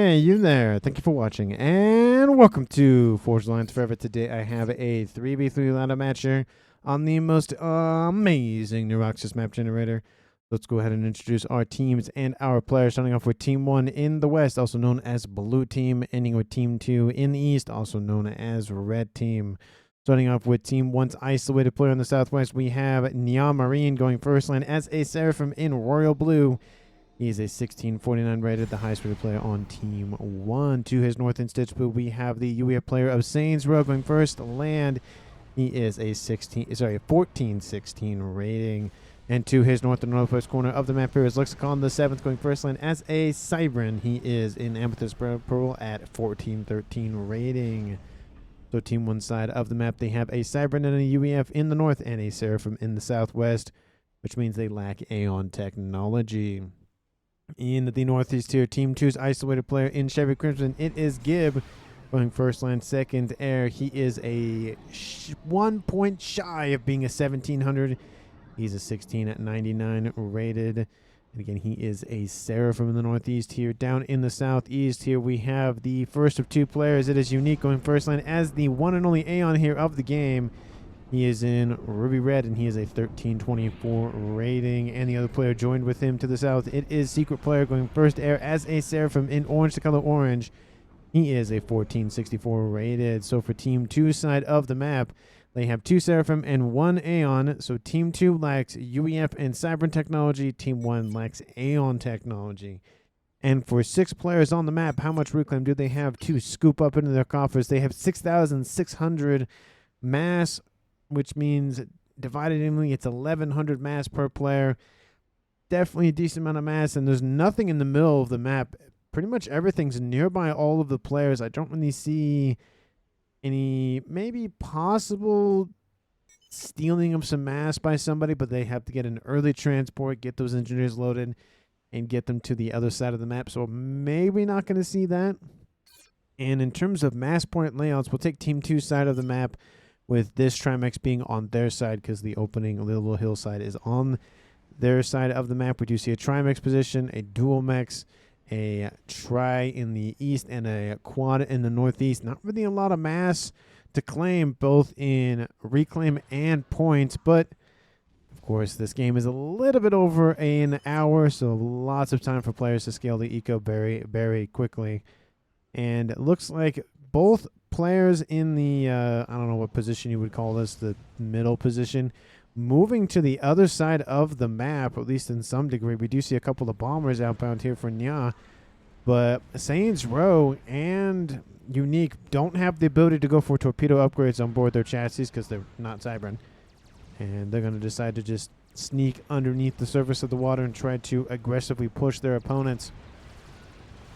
Hey, you there. Thank you for watching, and welcome to Forged Alliance Forever. Today I have a 3v3 ladder match here on the most amazing Neuroxys map generator. Let's go ahead and introduce our teams and our players, starting off with Team 1 in the West, also known as Blue Team, ending with Team 2 in the East, also known as Red Team. Starting off with Team 1's isolated player in the Southwest, we have Nya Marine going first line as a Seraphim in Royal Blue. He's a 1649 rated, the highest rated player on Team 1. To his north in Stitch Blue, we have the UEF player of Saints Row going first land. He is a 1416 rating. And to his north and northwest corner of the map here is Lexicon the 7th going first land as a Cybran. He is in Amethyst Pearl at 1413 rating. So Team 1 side of the map, they have a Cybran and a UEF in the north and a Seraphim in the southwest, which means they lack Aeon technology. In the northeast here, Team 2's isolated player in Chevy Crimson, it is Gib going first line, second air. He is a 1 point shy of being a 1700. He's a 1699 rated. And again, he is a Seraphim in the northeast here. Down in the southeast here, we have the first of two players. It is Unique going first line as the one and only Aeon here of the game. He is in Ruby Red, and he is a 1324 rating. And the other player joined with him to the south, it is Secret Player going first air as a Seraphim in orange, the color orange. He is a 1464 rated. So for Team 2 side of the map, they have two Seraphim and one Aeon. So Team 2 lacks UEF and Cybran technology. Team 1 lacks Aeon technology. And for 6 players on the map, how much reclaim do they have to scoop up into their coffers? They have 6,600 mass, which means divided evenly, it's 1,100 mass per player. Definitely a decent amount of mass, and there's nothing in the middle of the map. Pretty much everything's nearby all of the players. I don't really see any maybe possible stealing of some mass by somebody, but they have to get an early transport, get those engineers loaded, and get them to the other side of the map. So maybe not going to see that. And in terms of mass point layouts, we'll take Team 2 side of the map, with this Trimex being on their side because the opening little hillside is on their side of the map. We do see a Trimex position, a dual Mex, a Tri in the east, and a Quad in the northeast. Not really a lot of mass to claim, both in reclaim and points, but of course this game is a little bit over an hour, so lots of time for players to scale the eco very quickly. And it looks like both players in the, I don't know what position you would call this, the middle position, moving to the other side of the map, at least in some degree. We do see a couple of bombers outbound here for Nya, but Saints Row and Unique don't have the ability to go for torpedo upgrades on board their chassis because they're not Cybran. And they're going to decide to just sneak underneath the surface of the water and try to aggressively push their opponents.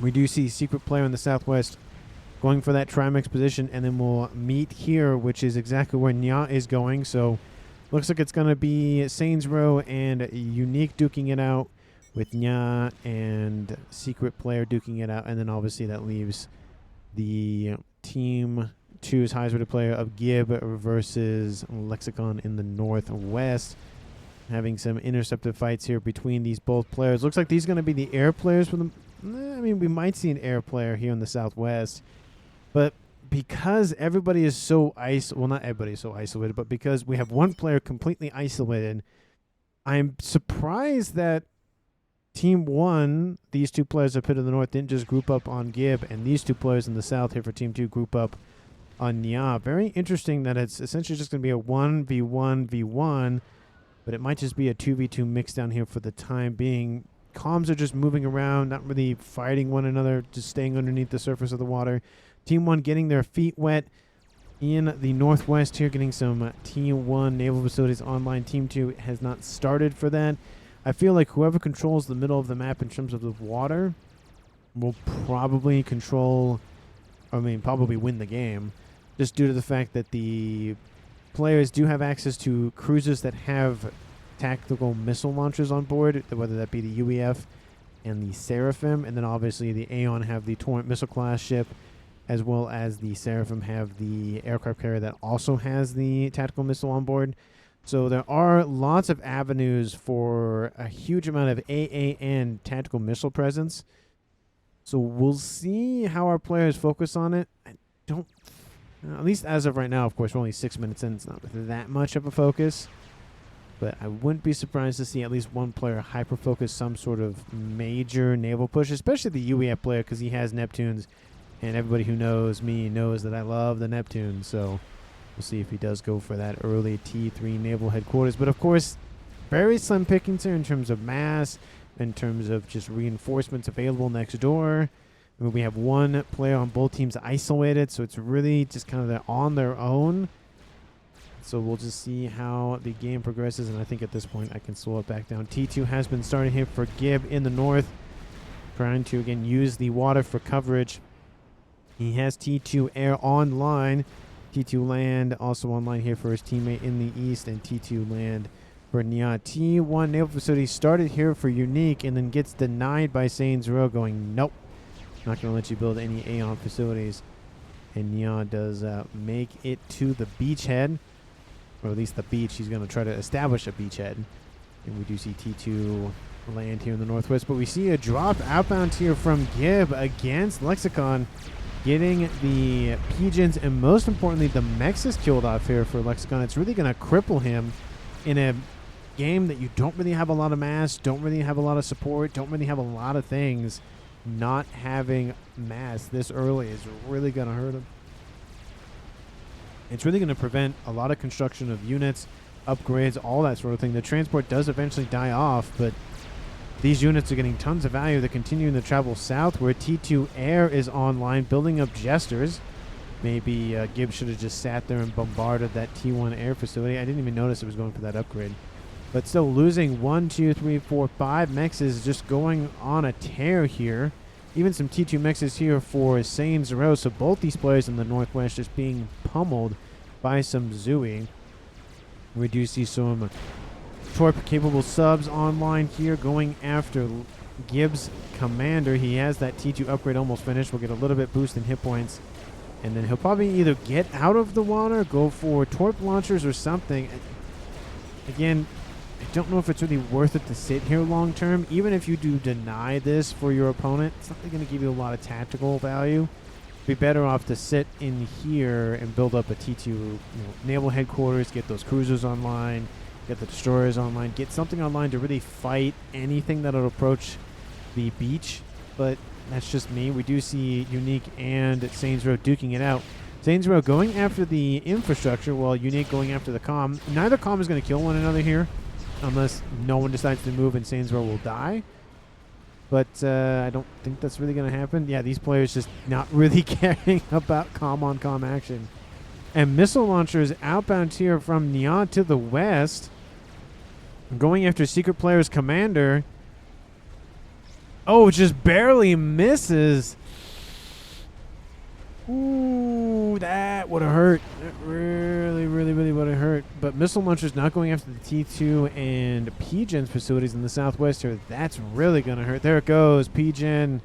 We do see Secret Player in the southwest going for that Trimex position, and then we'll meet here, which is exactly where Nya is going. So looks like it's going to be Saints Row and Unique duking it out, with Nya and Secret Player duking it out. And then obviously that leaves the Team 2's highest rated player of Gib versus Lexicon in the northwest, having some interceptive fights here between these both players. Looks like these are going to be the air players for them. I mean, we might see an air player here in the southwest. But because everybody is so well, not everybody is so isolated, but because we have one player completely isolated, I'm surprised that Team 1, these two players up here to the north, didn't just group up on Gib, and these two players in the south here for Team 2 group up on Nya. Very interesting that it's essentially just going to be a 1v1v1, but it might just be a 2v2 mix down here for the time being. Comms are just moving around, not really fighting one another, just staying underneath the surface of the water. Team 1 getting their feet wet in the northwest here, getting some Team 1 naval facilities online. Team 2 has not started for that. I feel like whoever controls the middle of the map in terms of the water will probably probably win the game, just due to the fact that the players do have access to cruisers that have tactical missile launchers on board, whether that be the UEF and the Seraphim, and then obviously the Aeon have the Torrent missile class ship, as well as the Seraphim have the aircraft carrier that also has the tactical missile on board. So there are lots of avenues for a huge amount of AAN tactical missile presence. So we'll see how our players focus on it. I don't, at least as of right now, of course, we're only 6 minutes in. It's not that much of a focus. But I wouldn't be surprised to see at least one player hyper-focus some sort of major naval push, especially the UEF player, because he has Neptunes. And everybody who knows me knows that I love the Neptune. So we'll see if he does go for that early T3 naval headquarters. But, of course, very slim pickings here in terms of mass, in terms of just reinforcements available next door. I mean, we have one player on both teams isolated, so it's really just kind of on their own. So we'll just see how the game progresses, and I think at this point I can slow it back down. T2 has been starting here for Gib in the north, trying to, again, use the water for coverage. He has T2 air online. T2 land also online here for his teammate in the east, and T2 land for Neon. T1 naval facility started here for Unique and then gets denied by Saints Row, going, nope, not going to let you build any Aeon facilities. And Neon does make it to the beachhead. Or at least the beach. He's going to try to establish a beachhead. And we do see T2 land here in the northwest. But we see a drop outbound here from Gib against Lexicon, getting the Pigeons and, most importantly, the Mechs is killed off here for Lexicon. It's really going to cripple him in a game that you don't really have a lot of mass, don't really have a lot of support, don't really have a lot of things. Not having mass this early is really going to hurt him. It's really going to prevent a lot of construction of units, upgrades, all that sort of thing. The transport does eventually die off, but these units are getting tons of value. They're continuing to travel south, where T2 Air is online, building up Jesters. Maybe Gibbs should have just sat there and bombarded that T1 Air facility. I didn't even notice it was going for that upgrade. But still losing 1, 2, 3, 4, 5 mechs is just going on a tear here. Even some T2 mechs is here for Saints Row. So both these players in the northwest just being pummeled by some Zooey. We do see some Torp-capable subs online here going after Gibbs' commander. He has that T2 upgrade almost finished. We'll get a little bit boost in hit points. And then he'll probably either get out of the water, go for Torp launchers or something. Again, I don't know if it's really worth it to sit here long term. Even if you do deny this for your opponent, it's not really going to give you a lot of tactical value. Be better off to sit in here and build up a T2 naval headquarters, get those cruisers online, get the destroyers online, get something online to really fight anything that'll approach the beach. But that's just me. We do see Unique and Saints Row duking it out. Saints Row going after the infrastructure while Unique going after the comm. Neither comm is going to kill one another here unless no one decides to move and Saints Row will die. But I don't think that's really going to happen. Yeah, these players just not really caring about comm-on-comm action. And missile launchers outbound here from Neon to the west. Going after Secret Player's commander. Oh, just barely misses. Ooh, that would have hurt. That really, really, really would have hurt. But missile launchers not going after the T2 and P-Gen's facilities in the southwest here. That's really going to hurt. There it goes. P-Gen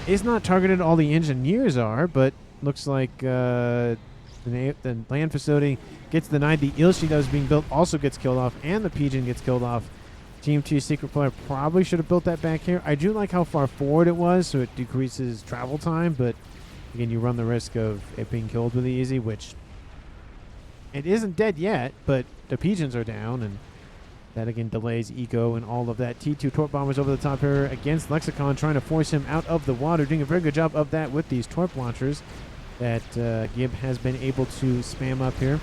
is not targeted. All the engineers are, but looks like the land facility gets denied. The Ilshi that was being built also gets killed off, and the P-Gen gets killed off. Team 2 Secret Player probably should have built that back here. I do like how far forward it was, so it decreases travel time, but again, you run the risk of it being killed really easy, which it isn't dead yet, but the Pigeons are down, and that again delays eco and all of that. T2 Torp Bombers over the top here against Lexicon, trying to force him out of the water, doing a very good job of that with these Torp launchers that Gib has been able to spam up here.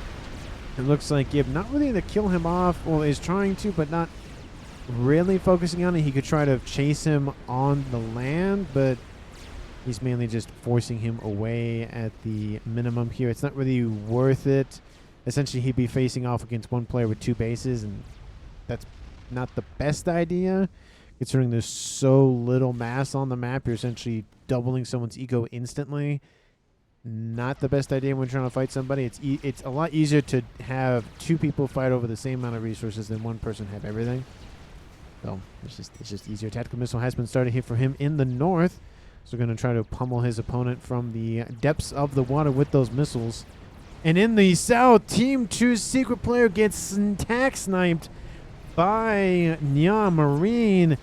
It looks like Gib not really to kill him off, well, is trying to, but not really focusing on it. He could try to chase him on the land, but he's mainly just forcing him away at the minimum here. It's not really worth it. Essentially, he'd be facing off against one player with 2 bases, and that's not the best idea. Considering there's so little mass on the map, you're essentially doubling someone's ego instantly. Not the best idea when trying to fight somebody. It's a lot easier to have 2 people fight over the same amount of resources than one person have everything. So it's just easier. Tactical missile has been started here for him in the north. So we're going to try to pummel his opponent from the depths of the water with those missiles. And in the south, Team 2's Secret Player gets tack sniped by Nya Marine.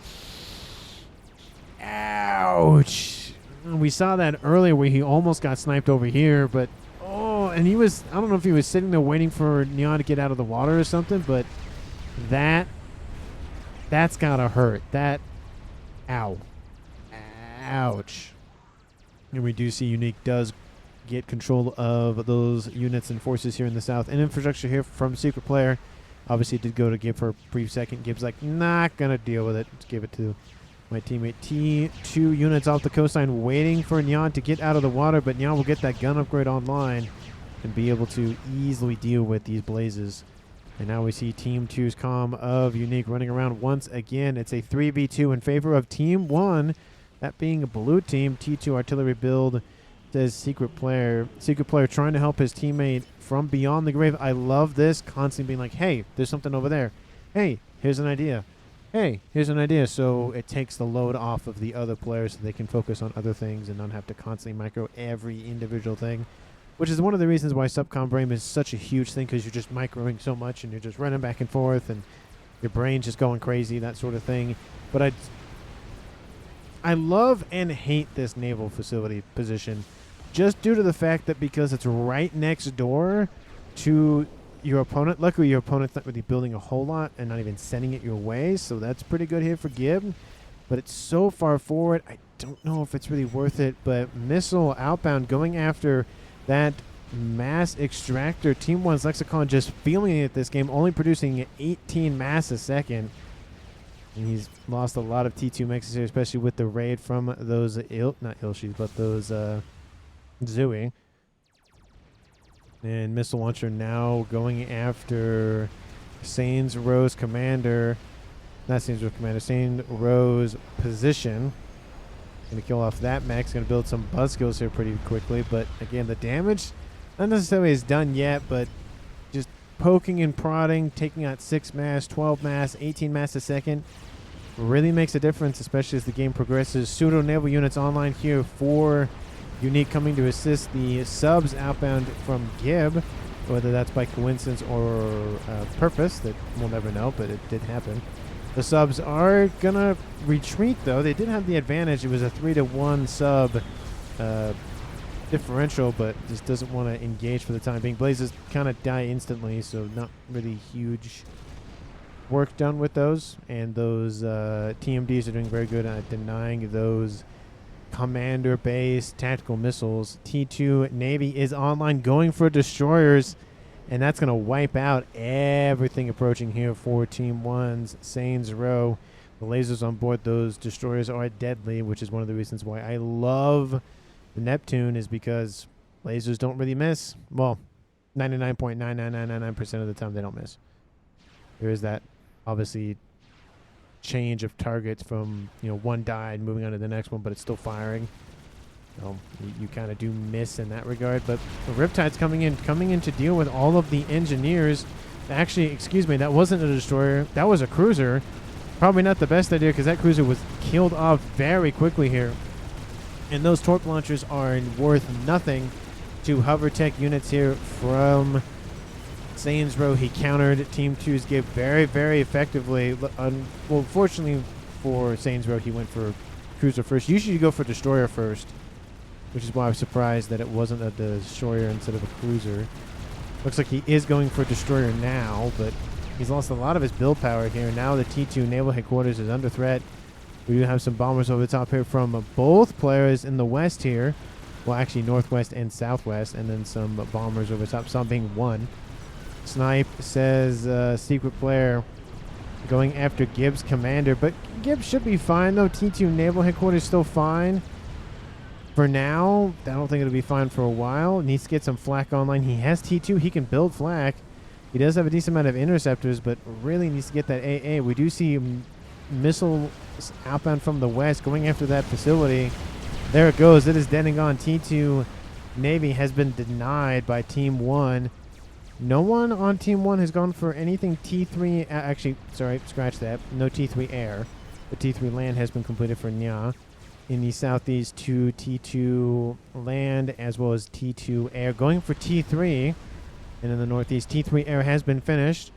Ow. Ouch. We saw that earlier where he almost got sniped over here, but oh, and he was, I don't know if he was sitting there waiting for Neon to get out of the water or something, but that's gotta hurt. That, ow. Ouch. And we do see Unique does get control of those units and forces here in the south. And infrastructure here from Secret Player. Obviously, did go to Gib for a brief second. Gib's like, not going to deal with it. Let's give it to my teammate. T2 units off the coastline waiting for Nyan to get out of the water. But Nyan will get that gun upgrade online and be able to easily deal with these blazes. And now we see Team 2's comm of Unique running around once again. It's a 3v2 in favor of Team 1. That being a blue team. T2 artillery build, says Secret Player. Secret Player trying to help his teammate from beyond the grave. I love this. Constantly being like, hey, there's something over there. Hey, here's an idea. Hey, here's an idea. So it takes the load off of the other players so they can focus on other things and not have to constantly micro every individual thing. Which is one of the reasons why subcom brain is such a huge thing, because you're just microing so much and you're just running back and forth and your brain's just going crazy, that sort of thing. But I love and hate this naval facility position just due to the fact that because it's right next door to your opponent. Luckily, your opponent's not really building a whole lot and not even sending it your way, so that's pretty good here for Gib. But it's so far forward, I don't know if it's really worth it. But missile outbound going after that mass extractor. Team 1's Lexicon just feeling it this game, only producing 18 mass a second. And he's lost a lot of T2 mechs here, especially with the raid from those not Ilshis, but those Zui. And missile launcher now going after Sane's Rose Commander. Not Sane's Rose Commander, Sane Rose position. Gonna kill off that mech. Gonna build some buzz skills here pretty quickly. But again, the damage not necessarily is done yet, but just poking and prodding, taking out 6 mass, 12 mass, 18 mass a second really makes a difference, especially as the game progresses. Pseudo naval units online here for Unique, coming to assist the subs outbound from Gib, whether that's by coincidence or purpose, that we'll never know, but it did happen. The subs are gonna retreat though. They did have the advantage. It was a 3-to-1 sub differential, but just doesn't want to engage for the time being. Blazes kind of die instantly, so not really huge work done with those. And those TMDs are doing very good at denying those commander-based tactical missiles. T2 Navy is online going for destroyers, and that's going to wipe out everything approaching here for Team 1's Sane's Row. The lasers on board those destroyers are deadly, which is one of the reasons why I love the Neptune, is because lasers don't really miss. Well, 99.99999% of the time they don't miss. There is that, obviously, change of targets from, one died, moving on to the next one, but it's still firing. So you kind of do miss in that regard. But the Riptide's coming in to deal with all of the engineers. Actually, excuse me, that wasn't a destroyer. That was a cruiser. Probably not the best idea, because that cruiser was killed off very quickly here. And those torp launchers are worth nothing to hover tech units here from Sane's Row. He countered Team 2's Gib very, very effectively. Well, fortunately for Sane's Row, he went for cruiser first. Usually you go for destroyer first, which is why I was surprised that it wasn't a destroyer instead of a cruiser. Looks like he is going for destroyer now, but he's lost a lot of his build power here. Now the T2 Naval Headquarters is under threat. We do have some bombers over the top here from both players in the west here. Well, actually northwest and southwest, and then some bombers over the top, some being one. Snipe, says Secret Player, going after Gib's commander, but Gibbs should be fine though. T2 Naval Headquarters still fine for now. I don't think it'll be fine for a while. Needs to get some flak online. He has T2. He can build flak. He does have a decent amount of interceptors, but really needs to get that AA. We do see missiles outbound from the west going after that facility. There it goes. It is dead and gone. T2 Navy has been denied by Team 1. No one on Team 1 has gone for anything T3. Actually, sorry, scratch that. No T3 air. The T3 land has been completed for Nya. In the southeast, T2 land as well as T2 air. Going for T3. And in the northeast, T3 air has been finished.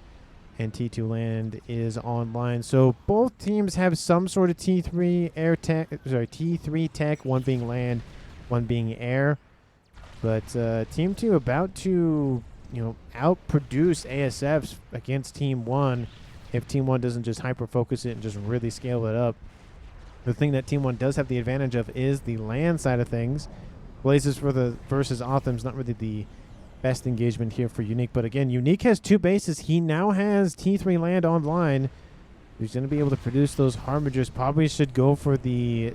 and T2 land is online. So both teams have some sort of T3 air tech, T3 tech, one being land, one being air. But Team 2 about to, outproduce ASFs against Team 1 if Team 1 doesn't just hyper-focus it and just really scale it up. The thing that Team 1 does have the advantage of is the land side of things. Blazes versus Othem's not really the best engagement here for Unique. But again, Unique has 2 bases. He now has T3 land online. He's going to be able to produce those Harbingers. Probably should go for this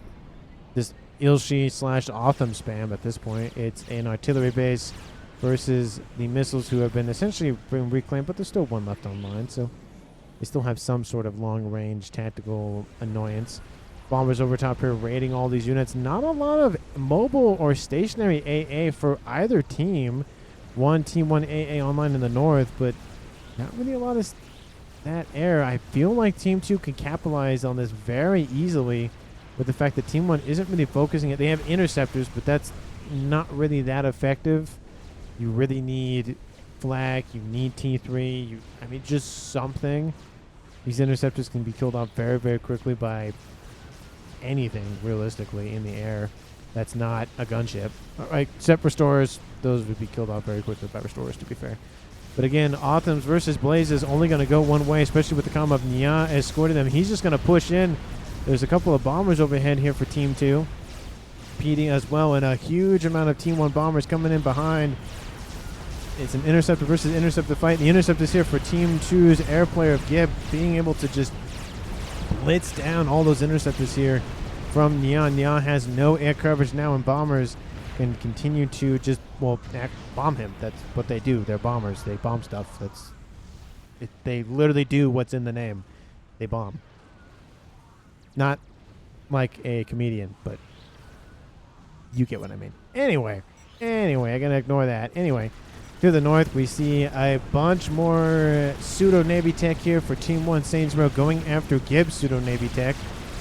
Ilshi / Othem spam at this point. It's an artillery base versus the missiles who have been essentially reclaimed, but there's still 1 left online, so they still have some sort of long-range tactical annoyance. Bombers over top here raiding all these units. Not a lot of mobile or stationary AA for either team. Team 1 AA online in the north, but not really a lot of that air. I feel like Team 2 can capitalize on this very easily with the fact that Team 1 isn't really focusing it. They have interceptors, but that's not really that effective. You really need flak, you need T3, just something. These interceptors can be killed off very, very quickly by anything, realistically, in the air. That's not a gunship. Except restorers, those would be killed off very quickly by restorers, to be fair. But again, Othem's versus Blaze is only going to go one way, especially with the combo of Nia escorting them. He's just going to push in. There's a couple of bombers overhead here for Team 2. PD as well, and a huge amount of Team 1 bombers coming in behind. It's an interceptor versus interceptor fight. The interceptor is here for Team 2's air player of Gib, being able to just blitz down all those interceptors here from Nia. Nia has no air coverage now, and bombers can continue to just, bomb him. That's what they do. They're bombers. They bomb stuff. They literally do what's in the name. They bomb. Not like a comedian, but you get what I mean. Anyway, I'm going to ignore that. Anyway, to the north, we see a bunch more pseudo-Navy tech here for Team 1 Saintsrow going after Gibbs pseudo-Navy tech.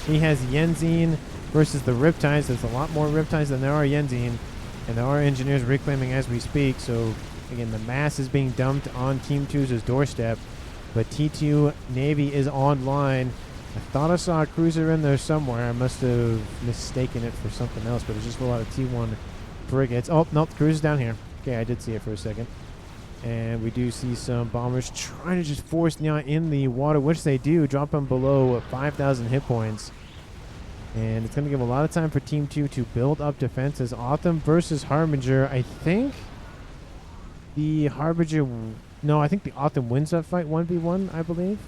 He has Yenzine versus the Riptides. There's a lot more Riptides than there are Yenzine, and there are engineers reclaiming as we speak. So, again, the mass is being dumped on Team 2's doorstep, but T2 Navy is online. I thought I saw a cruiser in there somewhere. I must have mistaken it for something else, but it's just a lot of T1 frigates. Oh, nope, the cruiser's down here. Okay, I did see it for a second. And we do see some bombers trying to just force Nia in the water, which they do, drop them below 5,000 hit points. And it's going to give a lot of time for Team 2 to build up defenses. Othem versus Harbinger. I think the Harbinger... No, I think the Othem wins that fight 1v1, I believe.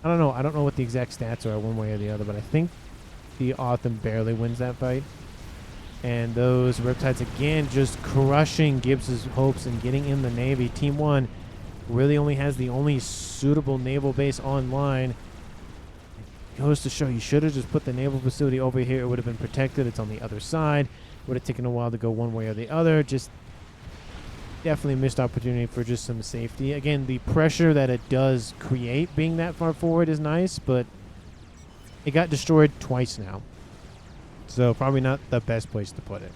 I don't know. I don't know what the exact stats are one way or the other, but I think the Othem barely wins that fight. And those Riptides, again, just crushing Gibbs' hopes and getting in the Navy. Team 1 really only has the only suitable naval base online. It goes to show you should have just put the naval facility over here. It would have been protected. It's on the other side. Would have taken a while to go one way or the other. Just definitely missed opportunity for just some safety. Again, the pressure that it does create being that far forward is nice, but it got destroyed twice now. So probably not the best place to put it.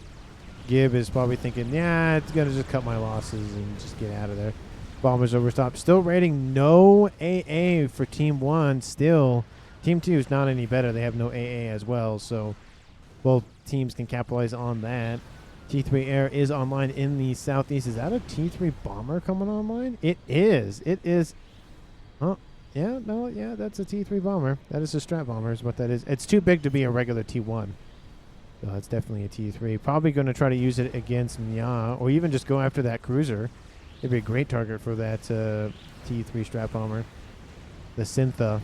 Gib is probably thinking, yeah, it's going to just cut my losses and just get out of there. Bombers over top. Still rating no AA for Team 1 still. Team 2 is not any better. They have no AA as well, so both teams can capitalize on that. T3 Air is online in the southeast. Is that a T3 bomber coming online? It is. It is. Oh, yeah, no, yeah, that's a T3 bomber. That is a strat bomber is what that is. It's too big to be a regular T1. So that's definitely a T3. Probably going to try to use it against Nya, or even just go after that cruiser. It'd be a great target for that T3 strat bomber. The Syntha.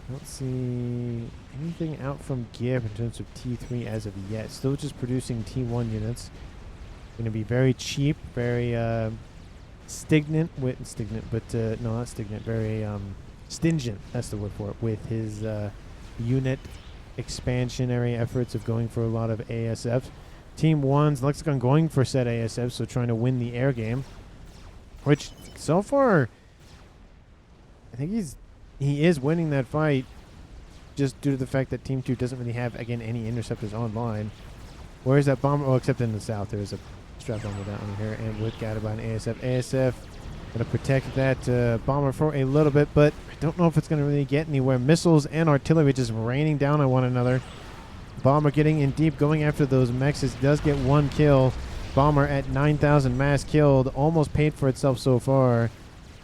I don't see anything out from Gib in terms of T3 as of yet. Still just producing T1 units. Going to be very cheap, very stignant, no, not stignant, very stingent, that's the word for it, with his unit expansionary efforts of going for a lot of ASFs. Team 1's Lexicon going for set ASFs, so trying to win the air game, which so far, I think he is winning that fight just due to the fact that Team 2 doesn't really have, again, any interceptors online. Where is that bomber? Oh, except in the south. There is a strap bomber down here, and with guided by an ASF. ASF Gonna protect that bomber for a little bit, but I don't know if it's gonna really get anywhere. Missiles and artillery just raining down on one another. Bomber getting in deep, going after those mechs. It does get one kill. Bomber at 9,000 mass killed, almost paid for itself so far.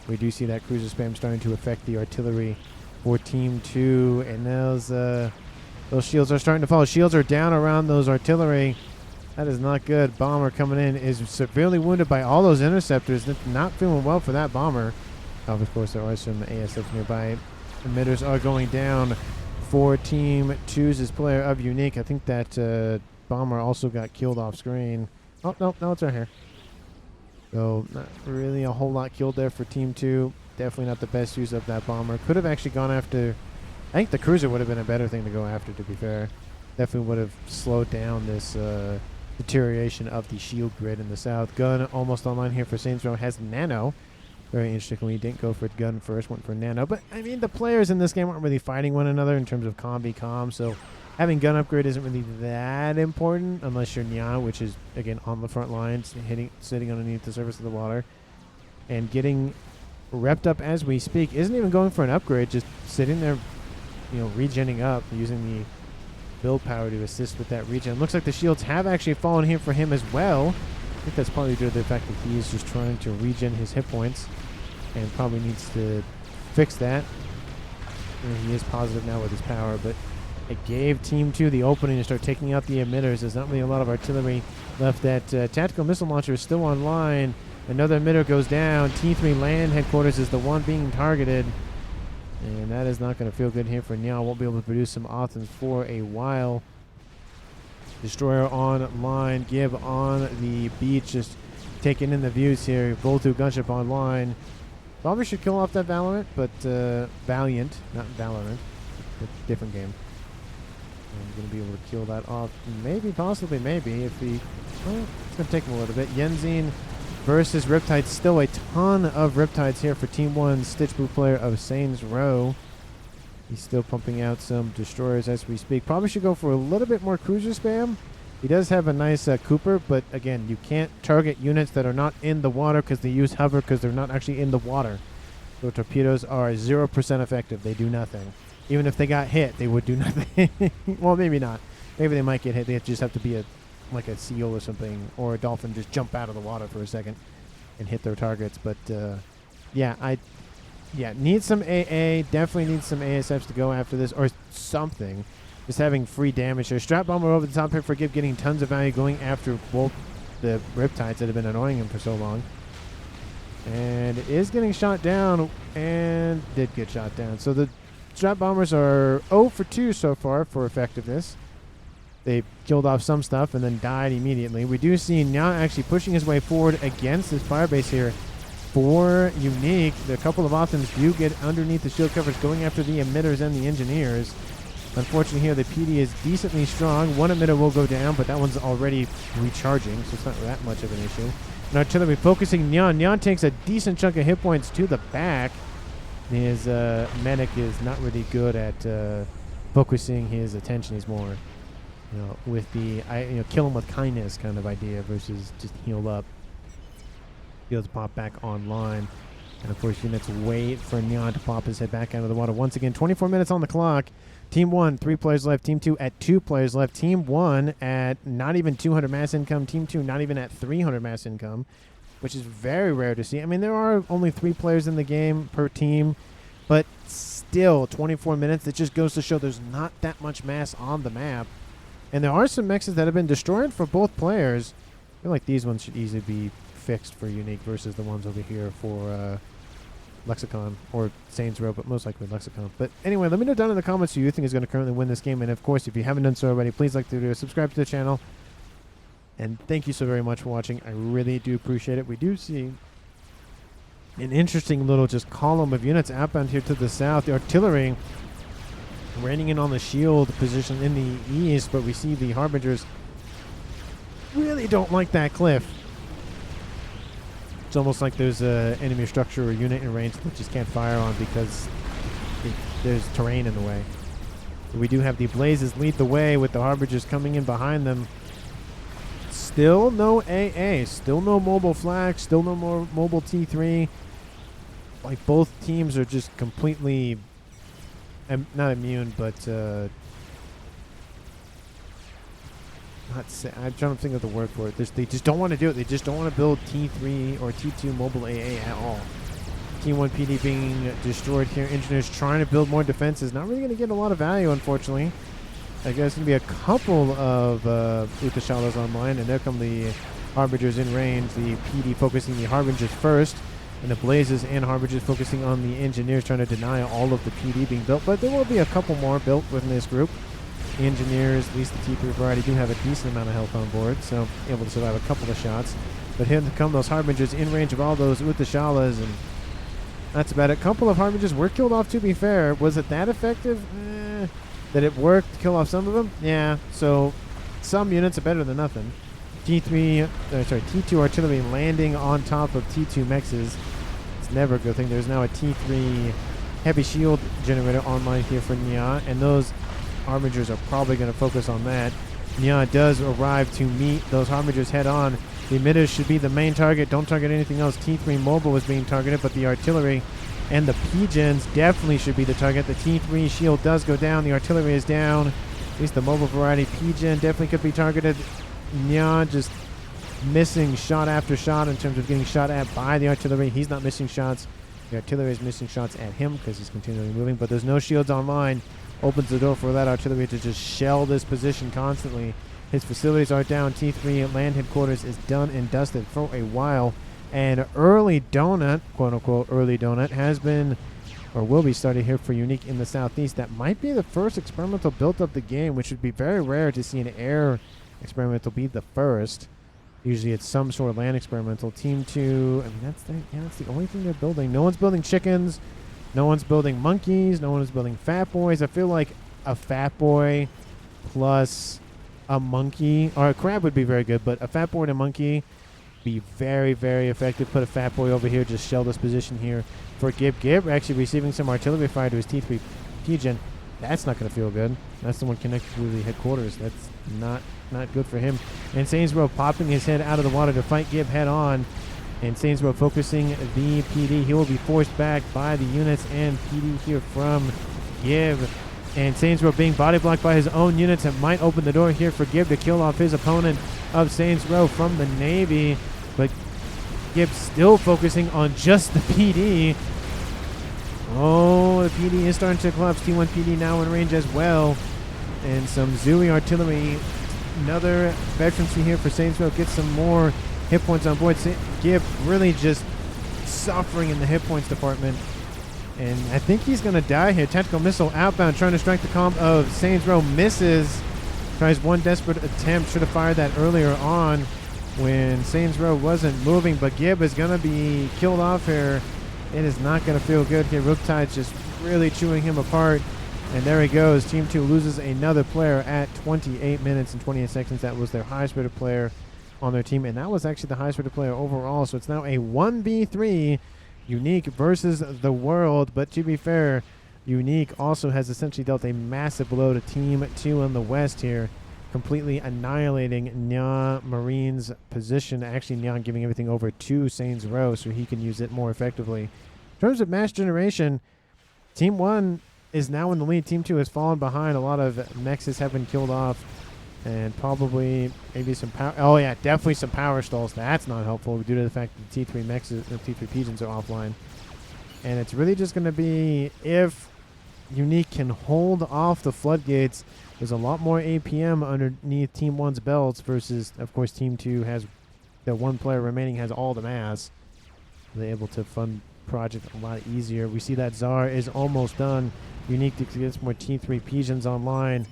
We do see that cruiser spam starting to affect the artillery for Team 2, and those shields are starting to fall. Shields are down around those artillery. That is not good. Bomber coming in is severely wounded by all those interceptors. Not feeling well for that bomber. Of course, there are some ASFs nearby. Emitters are going down for Team 2's player of Unique. I think that bomber also got killed off screen. Oh, no, it's right here. So, not really a whole lot killed there for Team 2. Definitely not the best use of that bomber. Could have actually gone after... I think the cruiser would have been a better thing to go after, to be fair. Definitely would have slowed down this deterioration of the shield grid in the south. Gun almost online here for Saints Row. Has nano. Very interestingly, didn't go for gun first, went for nano. But, I mean, the players in this game aren't really fighting one another in terms of comm, so having gun upgrade isn't really that important unless you're Nya, which is, again, on the front lines, sitting underneath the surface of the water. And getting repped up as we speak. Isn't even going for an upgrade, just sitting there, regenning up, using the build power to assist with that regen. Looks like the shields have actually fallen here for him as well. I think that's probably due to the fact that he is just trying to regen his hit points and probably needs to fix that. And he is positive now with his power, but it gave Team 2 the opening to start taking out the emitters. There's not really a lot of artillery left. That tactical missile launcher is still online. Another emitter goes down. T3 land headquarters is the one being targeted. And that is not going to feel good here for Nya. Won't be able to produce some Othens for a while. Destroyer online. Gib on the beach, just taking in the views here. Voltu gunship online. Probably should kill off that Valorant, but Valiant, not Valorant. Different game. I'm going to be able to kill that off. Maybe, possibly, maybe. If he... Well, it's going to take him a little bit. Yenzine versus Riptide. Still a ton of Riptides here for Team 1. Stitch Blue player of Saints Row. He's still pumping out some destroyers as we speak. Probably should go for a little bit more cruiser spam. He does have a nice Cooper, but again, you can't target units that are not in the water because they use hover because they're not actually in the water. So torpedoes are 0% effective. They do nothing. Even if they got hit, they would do nothing. Well, maybe not. Maybe they might get hit. They just have to be like a seal or something, or a dolphin just jump out of the water for a second and hit their targets. But need some AA. Definitely need some ASFs to go after this, or something. Just having free damage here. Strap bomber over the top here for Gib, getting tons of value, going after both the Riptides that have been annoying him for so long. And is getting shot down, and did get shot down. So the strap bombers are 0 for 2 so far for effectiveness. They killed off some stuff and then died immediately. We do see now actually pushing his way forward against this firebase here for Unique. A couple of Othens do get underneath the shield covers, going after the emitters and the engineers. Unfortunately here, the PD is decently strong. One emitter will go down, but that one's already recharging, so it's not that much of an issue. And artillery focusing Nyan. Nyan takes a decent chunk of hit points to the back. His medic is not really good at focusing his attention. He's more, with the kill him with kindness kind of idea versus just heal up. Fields pop back online. And of course, units wait for Nyan to pop his head back out of the water. Once again, 24 minutes on the clock. Team 1, 3 players left. Team 2 at 2 players left. Team 1 at not even 200 mass income. Team 2 not even at 300 mass income, which is very rare to see. I mean, there are only 3 players in the game per team, but still 24 minutes. It just goes to show there's not that much mass on the map. And there are some mexes that have been destroyed for both players. I feel like these ones should easily be fixed for Unique versus the ones over here for Lexicon or Saints Row, but most likely Lexicon. But anyway, let me know down in the comments who you think is going to currently win this game. And of course, if you haven't done so already, please like the video, subscribe to the channel. And thank you so very much for watching. I really do appreciate it. We do see an interesting little just column of units outbound here to the south. The artillery raining in on the shield position in the east, but we see the Harbingers really don't like that cliff. It's almost like there's an enemy structure or unit in range that just can't fire on because there's terrain in the way. But we do have the Blazes lead the way with the Harbingers coming in behind them. Still no AA, still no mobile flag, still no more mobile T3. like both teams are just completely not immune, but I'm trying to think of the word for it. They just don't want to do it. They just don't want to build T3 or T2 mobile AA at all. T1 PD being destroyed here. Engineers trying to build more defenses. Not really going to get a lot of value, unfortunately. I guess going to be a couple of Uthashalas online, and there come the Harbingers in range. The PD focusing the Harbingers first, and the Blazes and Harbingers focusing on the Engineers, trying to deny all of the PD being built. But there will be a couple more built within this group. The Engineers, at least the T3 variety, do have a decent amount of health on board, so able to survive a couple of shots. But here come those Harbingers in range of all those Uthashalas, and that's about it. A couple of Harbingers were killed off, to be fair. Was it that effective? Did it work to kill off some of them? Yeah, so some units are better than nothing. T2 artillery landing on top of T2 Mechs. It's never a good thing. There's now a T3 heavy shield generator online here for Nya, and those Harbingers are probably going to focus on that. Nya does arrive to meet those Harbingers head on. The emitters should be the main target. Don't target anything else. T3 mobile was being targeted, but the artillery and the P-gens definitely should be the target. The T3 shield does go down. The artillery is down. At least the mobile variety P-gen definitely could be targeted. Nya just missing shot after shot in terms of getting shot at by the artillery. He's not missing shots. The artillery is missing shots at him because he's continually moving, but there's no shields online. Opens the door for that artillery to just shell this position constantly. His facilities are down. T3 land headquarters is done and dusted for a while. And early donut, quote-unquote early donut, has been or will be started here for Unique in the southeast. That might be the first experimental built of the game, which would be very rare to see an air experimental be the first. Usually it's some sort of land experimental. Team 2, I mean, that's the only thing they're building. No one's building chickens. No one's building monkeys. No one is building fat boys. I feel like a fat boy plus a monkey, or a crab would be very good, but a fat boy and a monkey be very, very effective. Put a fat boy over here, just shell this position here for Gib. Gib actually receiving some artillery fire to his T3 P-gen. That's not going to feel good. That's the one connected to the headquarters. That's not good for him. And Sainsborough popping his head out of the water to fight Gib head on. And Sainsborough focusing the PD. He will be forced back by the units and PD here from Gib. And Sainsborough being body blocked by his own units. It might open the door here for Gib to kill off his opponent of Sainsborough from the Navy. But Gib still focusing on just the PD. Oh, the PD is starting to collapse. T1 PD now in range as well. And some Zooey artillery. Another veterancy here for Sainsborough. Gets some more hit points on board. Gib really just suffering in the hit points department. And I think he's going to die here. Tactical missile outbound, trying to strike the comm of Sainsborough. Misses. Tries one desperate attempt. Should have fired that earlier on when Sainsborough wasn't moving. But Gib is going to be killed off here. It is not going to feel good here. Riptide's just really chewing him apart. And there he goes. Team 2 loses another player at 28 minutes and 28 seconds. That was their highest rated player on their team. And that was actually the highest rated player overall. So it's now a 1v3. Unique versus the world. But to be fair, Unique also has essentially dealt a massive blow to Team 2 in the west here, completely annihilating Nya Marine's position. Actually, Nya giving everything over to Sainsborough so he can use it more effectively. In terms of mass generation, Team 1 is now in the lead. Team 2 has fallen behind. A lot of Mexes have been killed off. And probably maybe some power. Oh, yeah, definitely some power stalls. That's not helpful due to the fact that the T3 Mechs, the T3 Pigeons are offline. And it's really just going to be if Unique can hold off the floodgates. There's a lot more APM underneath Team 1's belts versus, of course, Team 2 has the one player remaining has all the mass. They're able to fund project a lot easier. We see that Czar is almost done. Unique to get some more T3 Pigeons online.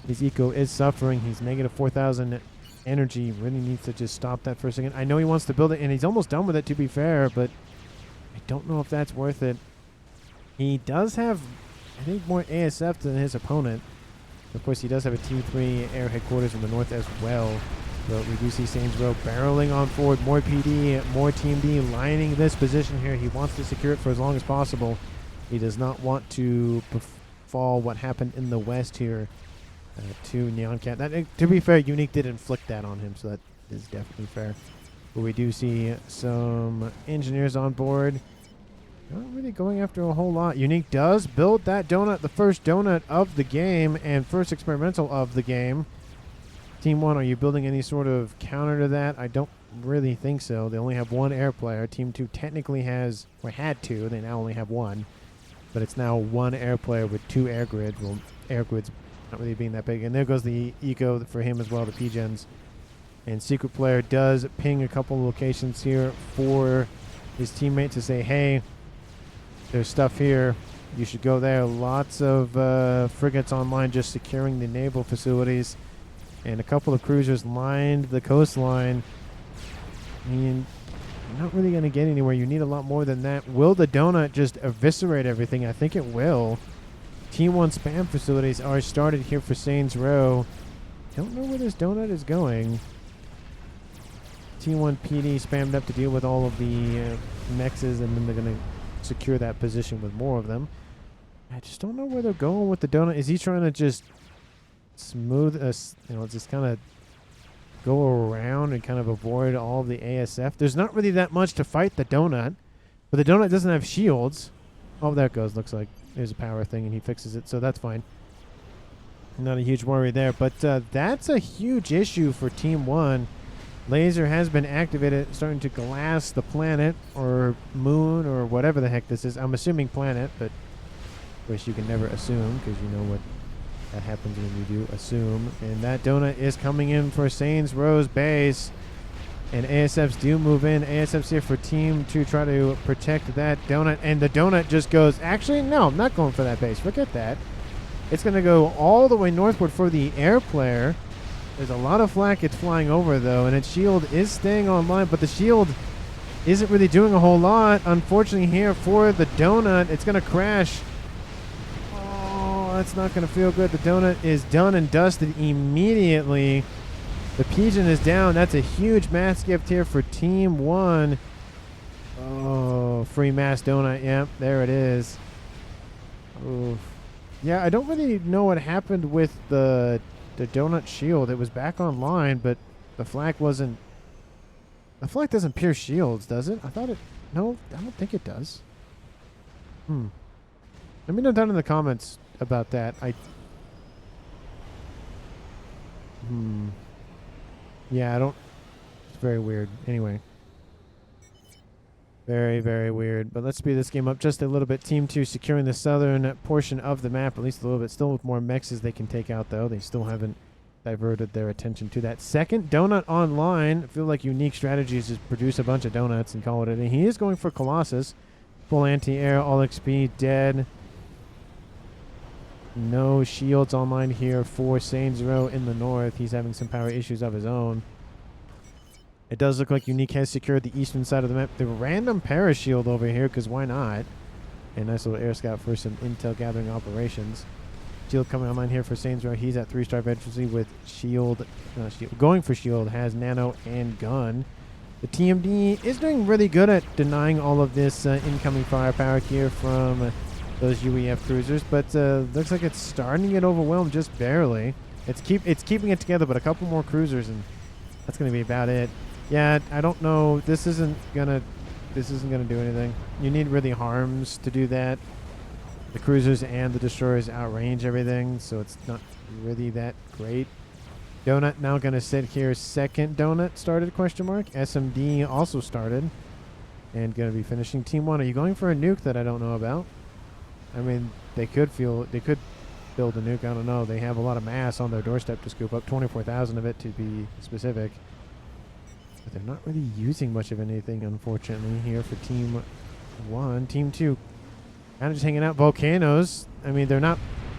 His eco is suffering. He's negative 4,000 energy. Really needs to just stop that for a second. I know he wants to build it, and he's almost done with it, to be fair, but I don't know if that's worth it. He does have, I think, more ASF than his opponent. Of course, he does have a T3 air headquarters in the north as well. But we do see Sainsborough barreling on forward. More PD, more Team D lining this position here. He wants to secure it for as long as possible. He does not want to befall what happened in the west here. To Neon Cat. To be fair, Unique did inflict that on him, so that is definitely fair. But we do see some engineers on board. Not really going after a whole lot. Unique does build that donut, the first donut of the game and first experimental of the game. Team 1, are you building any sort of counter to that? I don't really think so. They only have one air player. Team 2 technically has, or had two. They now only have one. But it's now one air player with two air grids. Well, air grids not really being that big. And there goes the eco for him as well, the P-gens. And Secret Player does ping a couple locations here for his teammate to say, hey, there's stuff here. You should go there. Lots of frigates online just securing the naval facilities. And a couple of cruisers lined the coastline. I mean, you're not really going to get anywhere. You need a lot more than that. Will the donut just eviscerate everything? I think it will. Team 1 spam facilities are started here for Saints Row. Don't know where this donut is going. Team 1 PD spammed up to deal with all of the mexes, and then they're going to secure that position with more of them. I just don't know where they're going with the donut. Is he trying to just smooth us, just kind of go around and kind of avoid all of the ASF? There's not really that much to fight the donut, but the donut doesn't have shields. Oh, there it goes. Looks like there's a power thing, and he fixes it, so that's fine. Not a huge worry there, but that's a huge issue for Team 1. Laser has been activated, starting to glass the planet or moon or whatever the heck this is. I'm assuming planet, but of course you can never assume because you know what that happens when you do assume. And that donut is coming in for Saints Row's base. And ASFs do move in. ASFs here for Team 2 try to protect that donut. And the donut just goes, actually, no, I'm not going for that base. Forget that. It's going to go all the way northward for the air player. There's a lot of flak it's flying over, though. And its shield is staying online. But the shield isn't really doing a whole lot. Unfortunately, here for the donut, it's going to crash. That's not going to feel good. The donut is done and dusted immediately. The pigeon is down. That's a huge mass gift here for Team 1. Oh, free mass donut. Yep, there it is. Oof. Yeah, I don't really know what happened with the donut shield. It was back online, but the flak wasn't. The flak doesn't pierce shields, does it? I thought it. No, I don't think it does. Let me know down in the comments about that. Yeah, I don't. It's very weird. Anyway. Very, very weird. But let's speed this game up just a little bit. Team 2 securing the southern portion of the map, at least a little bit. Still with more mexes they can take out, though. They still haven't diverted their attention to that. Second donut online. I feel like Unique strategy is just produce a bunch of donuts and call it a day. He is going for Colossus. Full anti-air, all XP, dead. No shields online here for Saints Row in the north. He's having some power issues of his own. It does look like Unique has secured the eastern side of the map. The random parashield over here, because why not? A nice little air scout for some intel gathering operations. Shield coming online here for Saints Row. He's at 3-star veterancy with shield. Going for shield, has nano and gun. The TMD is doing really good at denying all of this incoming firepower here from those UEF cruisers, but looks like it's starting to get overwhelmed just barely. It's keeping it together, but a couple more cruisers, and that's going to be about it. Yeah, I don't know. This isn't gonna do anything. You need really harms to do that. The cruisers and the destroyers outrange everything, so it's not really that great. Donut now going to sit here. Second donut started, question mark. SMD also started and going to be finishing. Team 1, are you going for a nuke that I don't know about? I mean, they could build a nuke. I don't know. They have a lot of mass on their doorstep to scoop up, 24,000 of it to be specific. But they're not really using much of anything, unfortunately, here for Team 1. Team 2 kind of just hanging out. Volcanoes, I mean, they're not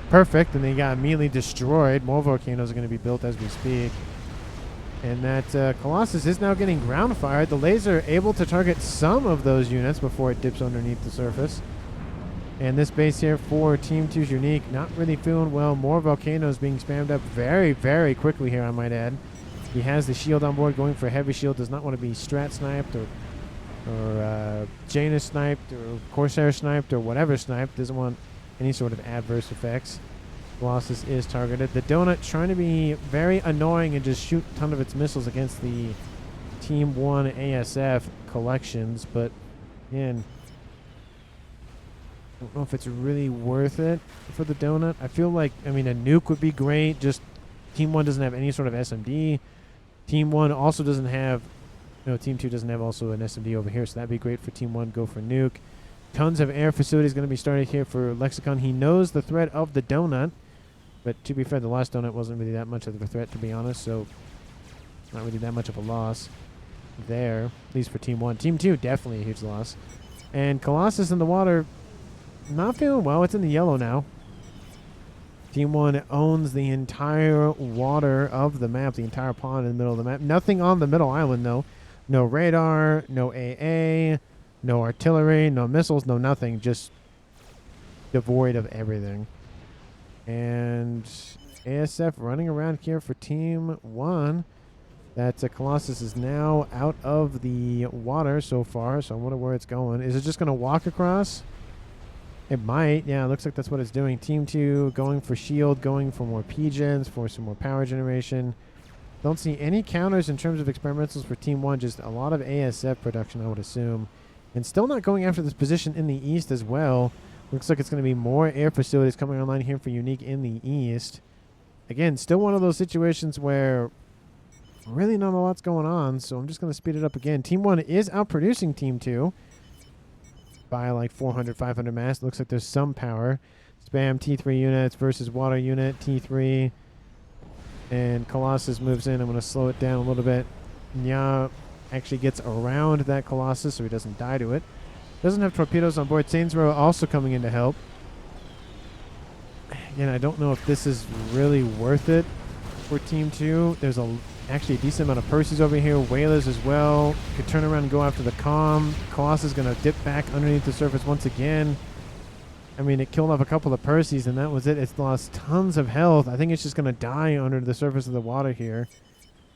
perfect, and they got immediately destroyed. More volcanoes are going to be built as we speak. And that Colossus is now getting ground fired. The laser able to target some of those units before it dips underneath the surface. And this base here for Team 2's Unique, not really feeling well. More volcanoes being spammed up very, very quickly here, I might add. He has the shield on board, going for heavy shield. Does not want to be strat sniped or Janus sniped or Corsair sniped or whatever sniped. Doesn't want any sort of adverse effects. Colossus is targeted. The donut trying to be very annoying and just shoot a ton of its missiles against the Team 1 ASF collections, but again, don't know if it's really worth it for the donut. I feel like, I mean, a nuke would be great. Just Team 1 doesn't have any sort of SMD. Team 1 also doesn't have, no, Team 2 doesn't have also an SMD over here, so that'd be great for Team 1. Go for nuke. Tons of air facilities going to be started here for Lexicon. He knows the threat of the donut, but to be fair, the last donut wasn't really that much of a threat, to be honest, so not really that much of a loss there, at least for Team 1. Team 2, definitely a huge loss. And Colossus in the water, not feeling well. It's in the yellow now. Team 1 owns the entire water of the map, the entire pond in the middle of the map. Nothing on the middle island, though. No radar, no AA, no artillery, no missiles, no nothing. Just devoid of everything. And ASF running around here for Team 1. That Colossus is now out of the water so far, so I wonder where it's going. Is it just going to walk across? It might. Yeah, it looks like that's what it's doing. Team 2 going for shield, going for more P-gens, for some more power generation. Don't see any counters in terms of experimentals for Team 1, just a lot of ASF production, I would assume. And still not going after this position in the east as well. Looks like it's going to be more air facilities coming online here for Unique in the east. Again, still one of those situations where really not a lot's going on, so I'm just going to speed it up again. Team 1 is outproducing Team 2 by like 400, 500 mass. Looks like there's some power. Spam T3 units versus water unit, T3. And Colossus moves in. I'm going to slow it down a little bit. Nya actually gets around that Colossus so he doesn't die to it. Doesn't have torpedoes on board. Saints Row also coming in to help. Again, I don't know if this is really worth it for Team 2. There's actually a decent amount of Percy's over here. Whalers as well. Could turn around and go after the comm. Colossus is going to dip back underneath the surface once again. I mean, it killed off a couple of Percy's and that was it. It's lost tons of health. I think it's just going to die under the surface of the water here.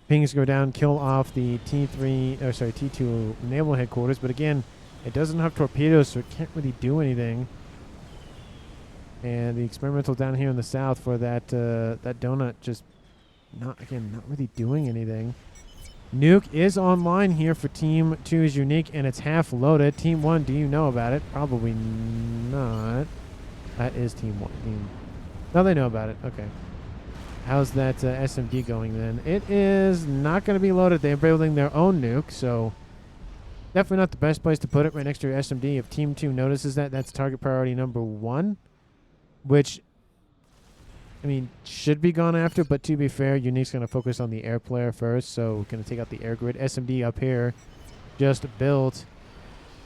Pings go down, kill off the T2 naval headquarters. But again, it doesn't have torpedoes, so it can't really do anything. And the experimental down here in the south for that that donut just not really doing anything. Nuke is online here for Team 2's Unique, and it's half loaded. Team 1, do you know about it? Probably not. That is Team 1. No, they know about it. Okay. How's that SMD going then? It is not going to be loaded. They're building their own nuke, so definitely not the best place to put it right next to your SMD. If Team 2 notices that, that's target priority number 1, which, I mean, should be gone after, but to be fair, Unique's going to focus on the air player first, so going to take out the air grid. SMD up here, just built.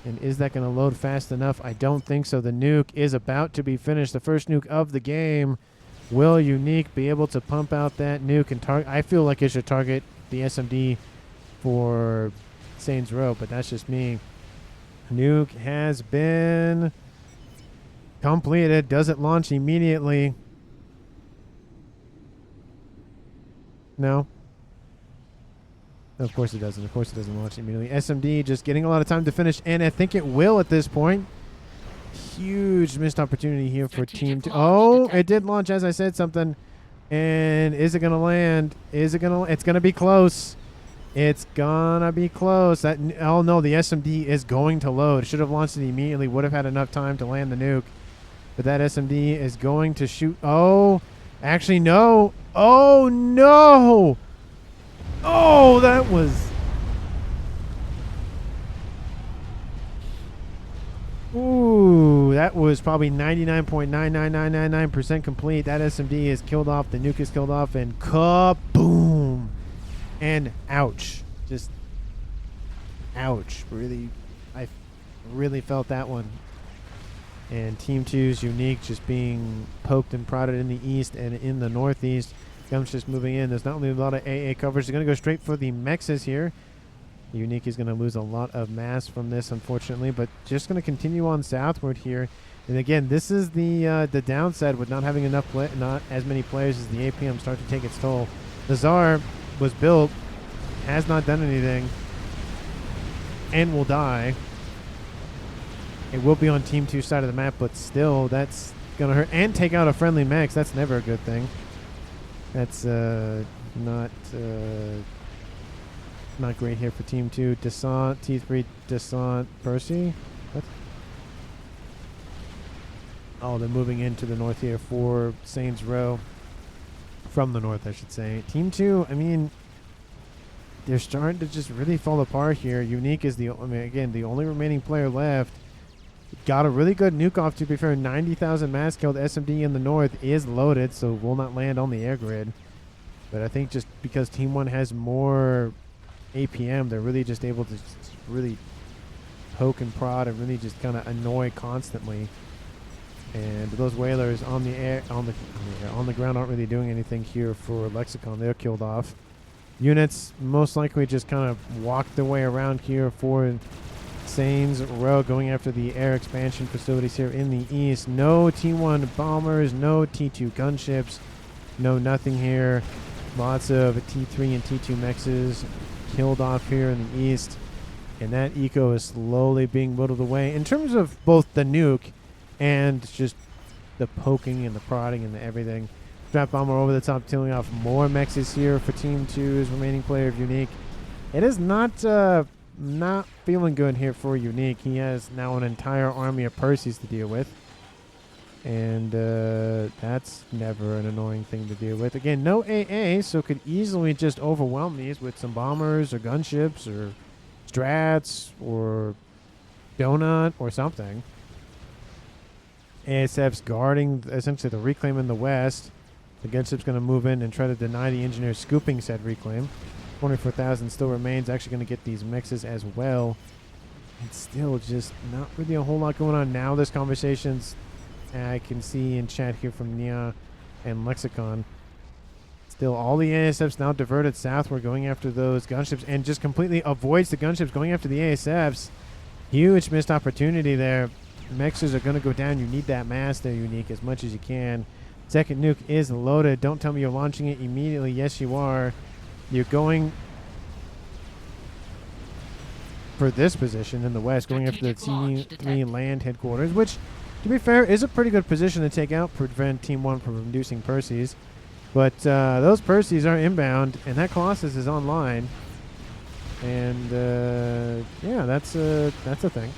And is that going to load fast enough? I don't think so. The nuke is about to be finished. The first nuke of the game. Will Unique be able to pump out that nuke and target? I feel like it should target the SMD for Saints Row, but that's just me. Nuke has been completed. Does it launch immediately? No. Of course it doesn't. Of course it doesn't launch immediately. SMD just getting a lot of time to finish, and I think it will at this point. Huge missed opportunity here for Team 2. Oh, it did launch as I said something. And is it going to land? Is it going to? It's going to be close. It's going to be close. Oh, no, the SMD is going to load. Should have launched it immediately. Would have had enough time to land the nuke. But that SMD is going to shoot. Oh, actually, no. Oh, no. Oh, that was... Ooh, that was probably 99.99999% complete. That SMD is killed off. The nuke is killed off. And kaboom. And ouch. Just ouch. Really, I really felt that one. And Team 2's Unique just being poked and prodded in the east and in the northeast. Guns just moving in. There's not only a lot of AA coverage. They're going to go straight for the Mechs here. Unique is going to lose a lot of mass from this, unfortunately, but just going to continue on southward here. And again, this is the downside with not having enough not as many players as the APM start to take its toll. The Tsar was built, has not done anything, and will die. It will be on Team 2 side of the map, but still, that's going to hurt. And take out a friendly Mechs. That's never a good thing. That's not great here for Team 2. Descent, T3, Descent, Percy. What? Oh, they're moving into the north here for Saints Row. From the north, I should say. Team 2, I mean, they're starting to just really fall apart here. Unique is the, I mean, again, the only remaining player left. Got a really good nuke off, to be fair. 90,000 mass killed. SMD in the north is loaded, so will not land on the air grid. But I think just because Team 1 has more APM, they're really just able to just really poke and prod and really just kind of annoy constantly. And those whalers on the air, on the ground aren't really doing anything here for Lexicon. They're killed off. Units most likely just kind of walked their way around here for Saints Row, going after the air expansion facilities here in the east. No T1 bombers, no T2 gunships, no nothing here. Lots of T3 and T2 mexes killed off here in the east. And that eco is slowly being whittled away. In terms of both the nuke and just the poking and the prodding and the everything. Strap bomber over the top, killing off more mexes here for Team 2's remaining player of Unique. It is not feeling good here for Unique. He has now an entire army of Percys to deal with. And that's never an annoying thing to deal with. Again, no AA, so could easily just overwhelm these with some bombers or gunships or strats or donut or something. ASF's guarding essentially the reclaim in the west. The gunship's going to move in and try to deny the engineers scooping said reclaim. 24,000 still remains. Actually going to get these mixes as well. It's still just not really a whole lot going on now. This conversation's I can see in chat here from Nia and Lexicon. Still, all the ASFs now diverted southward, going after those gunships, and just completely avoids the gunships going after the ASFs. Huge missed opportunity there. Mexes are going to go down. You need that mass there, Unique, as much as you can. Second nuke is loaded. Don't tell me you're launching it immediately. Yes, you are. You're going for this position in the west, going after the T3 land headquarters, which, to be fair, is a pretty good position to take out, prevent Team 1 from reducing Percys. But those Percys are inbound, and that Colossus is online. And, yeah, that's a thing.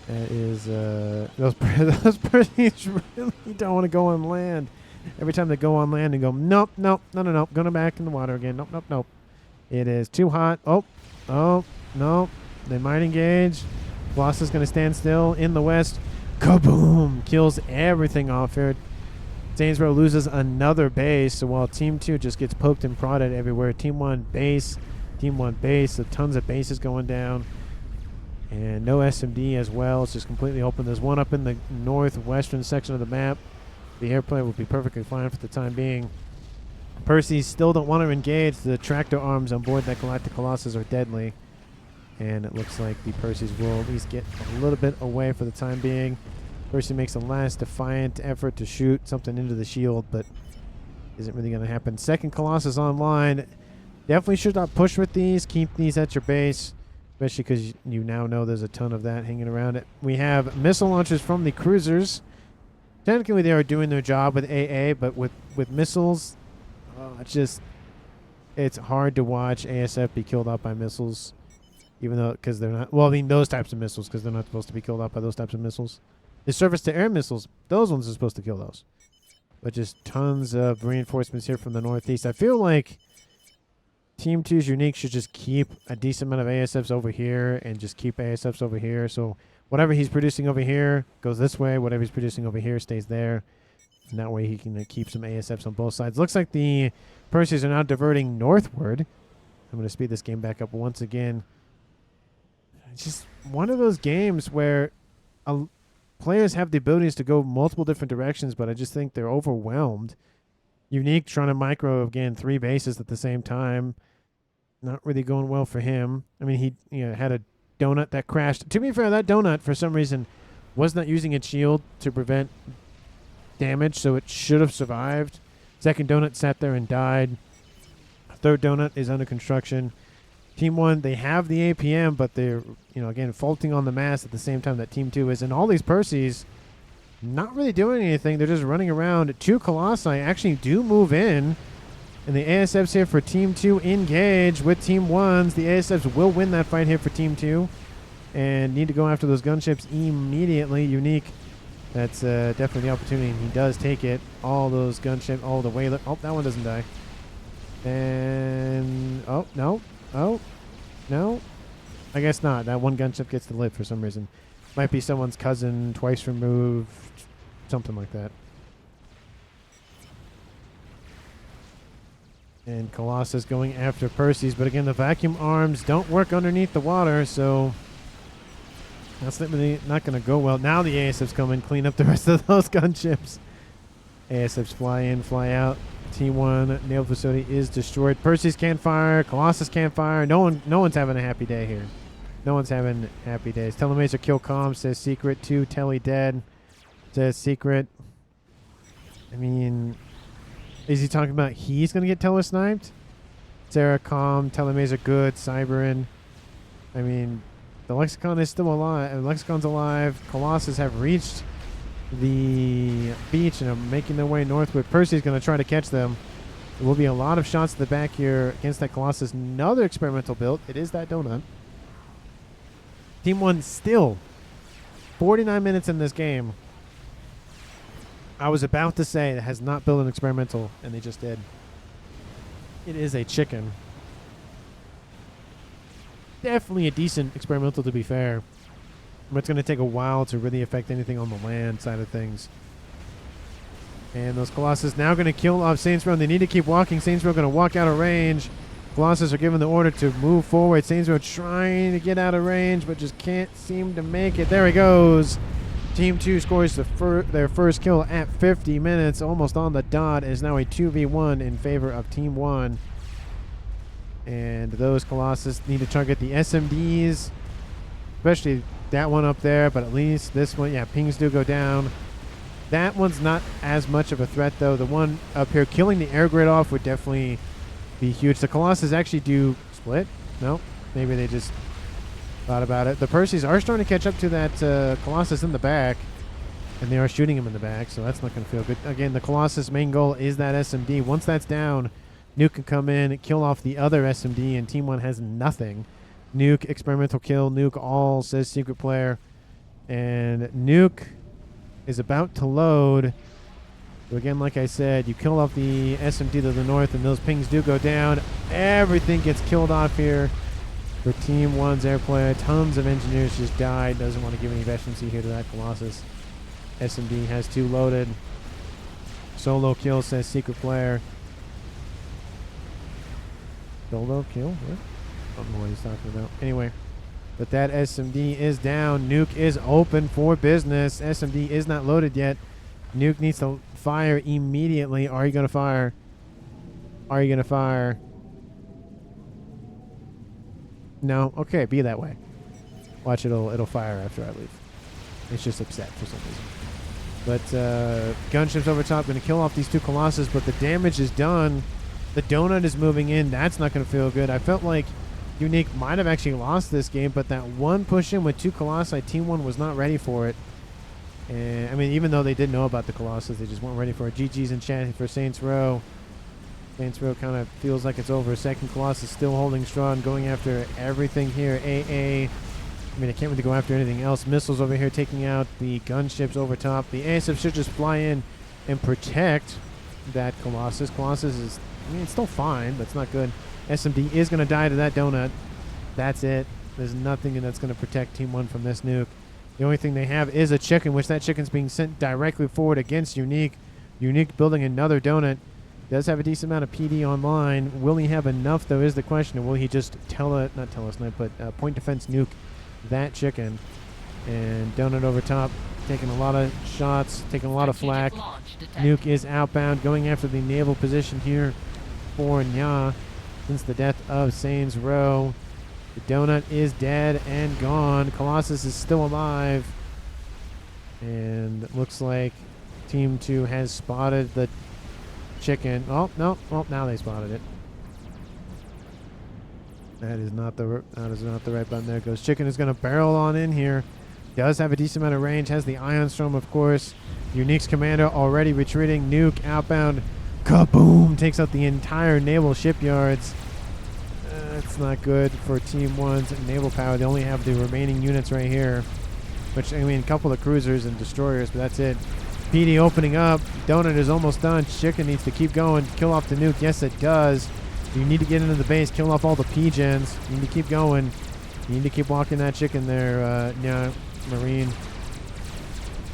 That is, those Percys really don't want to go on land. Every time they go on land and go, nope, nope, no, going back in the water again. Nope, nope, nope. It is too hot. Oh, nope. They might engage. Colossus is going to stand still in the west. Kaboom! Kills everything off here. Saints Row loses another base, so while Team 2 just gets poked and prodded everywhere. Team 1 base, so tons of bases going down. And no SMD as well. It's just completely open. There's one up in the northwestern section of the map. The airplane will be perfectly fine for the time being. Percys still don't want to engage. The tractor arms on board that Galactic Colossus are deadly. And it looks like the Percys will at least get a little bit away for the time being. Percy makes a last defiant effort to shoot something into the shield, but isn't really going to happen. Second Colossus online. Definitely should not push with these. Keep these at your base, especially because you now know there's a ton of that hanging around it. We have missile launchers from the cruisers. Technically, they are doing their job with AA, but with missiles, it's hard to watch ASF be killed out by missiles. Even though, because they're not, well, I mean, those types of missiles, because they're not supposed to be killed out by those types of missiles. The surface-to-air missiles, those ones are supposed to kill those. But just tons of reinforcements here from the northeast. I feel like Team 2's Unique should just keep a decent amount of ASFs over here and just keep ASFs over here. So whatever he's producing over here goes this way. Whatever he's producing over here stays there. And that way he can keep some ASFs on both sides. Looks like the Percys are now diverting northward. I'm going to speed this game back up once again. It's just one of those games where players have the abilities to go multiple different directions, but I just think they're overwhelmed. Unique trying to micro, again, 3 bases at the same time. Not really going well for him. I mean, he had a donut that crashed. To be fair, that donut, for some reason, was not using its shield to prevent damage, so it should have survived. Second donut sat there and died. Third donut is under construction. Team 1, they have the APM, but they're, again, faulting on the mass at the same time that Team 2 is. And all these Percys not really doing anything. They're just running around. 2 Colossi actually do move in. And the ASFs here for Team 2 engage with Team 1's. The ASFs will win that fight here for Team 2. and need to go after those gunships immediately. Unique, that's definitely the opportunity, and he does take it. All those gunships, all the way. Oh, that one doesn't die. And oh no, oh no, I guess not. That one gunship gets to live for some reason. Might be someone's cousin, twice removed, something like that. And Colossus going after Percy's, but again, the vacuum arms don't work underneath the water, so that's definitely not going to go well. Now the ASFs come in, clean up the rest of those gunships. ASFs fly in, fly out. T1 naval facility is destroyed. Percy's can't fire. Colossus can't fire. No one's having a happy day here. No one's having happy days. Telemaser kill comm says secret. 2 Telly dead says secret. I mean, is he talking about he's going to get tele-sniped? Sarah calm. Telemaser good. Cyberin. I mean, the Lexicon is still alive. Lexicon's alive. Colossus have reached the beach and are making their way northward. Percy's going to try to catch them. There will be a lot of shots to the back here against that Colossus. Another experimental build. It is that donut. Team 1 still 49 minutes in this game. I was about to say it has not built an experimental, and they just did. It is a chicken. Definitely a decent experimental, to be fair. But it's going to take a while to really affect anything on the land side of things. And those Colossus now going to kill off Saints Row. They need to keep walking. Saints Row going to walk out of range. Colossus are given the order to move forward. Saints Row trying to get out of range, but just can't seem to make it. There he goes. Team 2 scores their first kill at 50 minutes, almost on the dot. It is now a 2v1 in favor of Team 1. And those Colossus need to target the SMDs, especially that one up there, but at least this one, yeah, pings do go down. That one's not as much of a threat, though. The one up here, killing the air grid off would definitely be huge. The Colossus actually do split. No, maybe they just thought about it. The Percys are starting to catch up to that Colossus in the back, and they are shooting him in the back, so that's not going to feel good. Again, the Colossus' main goal is that SMD. Once that's down, Nuke can come in, kill off the other SMD, and Team 1 has nothing. Nuke, experimental kill. Nuke all, says secret player. And Nuke is about to load. So again, like I said, you kill off the SMD to the north, and those pings do go down. Everything gets killed off here for Team 1's air player. Tons of engineers just died. Doesn't want to give any efficiency here to that Colossus. SMD has 2 loaded. Solo kill, says secret player. Solo kill? What? I don't know what he's talking about. Anyway, but that SMD is down. Nuke is open for business. SMD is not loaded yet. Nuke needs to fire immediately. Are you going to fire? Are you going to fire? No? Okay, be that way. Watch, it'll fire after I leave. It's just upset for some reason. But gunships over top, going to kill off these 2 Colossus, but the damage is done. The donut is moving in. That's not going to feel good. I felt like Unique might have actually lost this game, but that one push in with 2 Colossi, Team 1 was not ready for it. And I mean, even though they did know about the Colossus, they just weren't ready for it. GG's in chat for Saints Row. Saints Row kind of feels like it's over. Second Colossus still holding strong, going after everything here. AA. I mean, I can't really go after anything else. Missiles over here taking out the gunships over top. The ASF should just fly in and protect that Colossus. Colossus is, I mean, it's still fine, but it's not good. SMD is going to die to that donut. That's it. There's nothing that's going to protect Team 1 from this nuke. The only thing they have is a chicken, which that chicken's being sent directly forward against Unique. Unique building another donut. Does have a decent amount of PD online. Will he have enough, though, is the question. Or will he just not tele-snipe, but point defense nuke that chicken? And donut over top, taking a lot of shots, taking a lot of flak. Nuke is outbound, going after the naval position here for Nya. Since the death of Saints Row, the donut is dead and gone. Colossus is still alive. And it looks like Team 2 has spotted the chicken. Oh, no. Well, now they spotted it. That is not the right button. There it goes. Chicken is going to barrel on in here. Does have a decent amount of range. Has the Ion Storm, of course. Unique's commander already retreating. Nuke outbound. Kaboom! Takes out the entire naval shipyards. That's not good for Team 1's naval power. They only have the remaining units right here, which, I mean, a couple of cruisers and destroyers, but that's it. PD opening up. Donut is almost done. Chicken needs to keep going. Kill off the nuke. Yes, it does. You need to get into the base. Kill off all the P-gens. You need to keep going. You need to keep walking that chicken there. Yeah, Marine.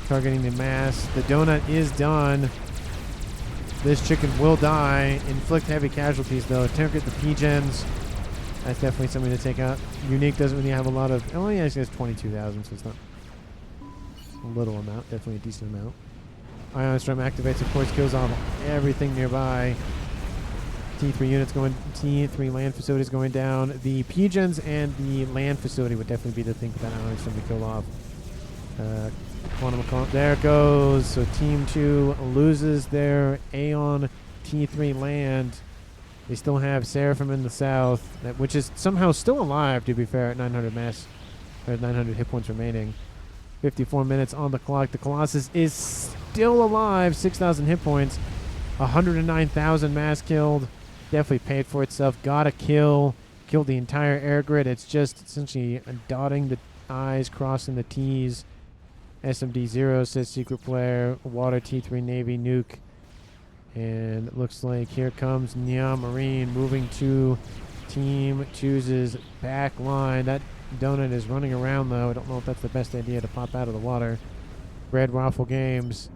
Targeting the mass. The donut is done. This chicken will die. Inflict heavy casualties, though. Target the P-gens. That's definitely something to take out. Unique doesn't really have a lot of... Oh, yeah, it has 22,000, so it's not a little amount. Definitely a decent amount. Ion Storm activates, of course, kills off everything nearby. T3 units going... T3 land facilities going down. The P-gens and the land facility would definitely be the thing for that Ion Storm to kill off. There it goes. So Team 2 loses their Aeon T3 land. They still have Seraphim in the south, which is somehow still alive, to be fair, at 900 mass, or 900 hit points remaining. 54 minutes on the clock. The Colossus is still alive, 6,000 hit points, 109,000 mass killed. Definitely paid for itself. Got a kill. Killed the entire air grid. It's just essentially dotting the I's, crossing the T's. SMD 0 says secret player. Water T3 Navy nuke. And it looks like here comes Nya Marine moving to Team 2's back line. That donut is running around, though. I don't know if that's the best idea to pop out of the water. Red Waffle Games.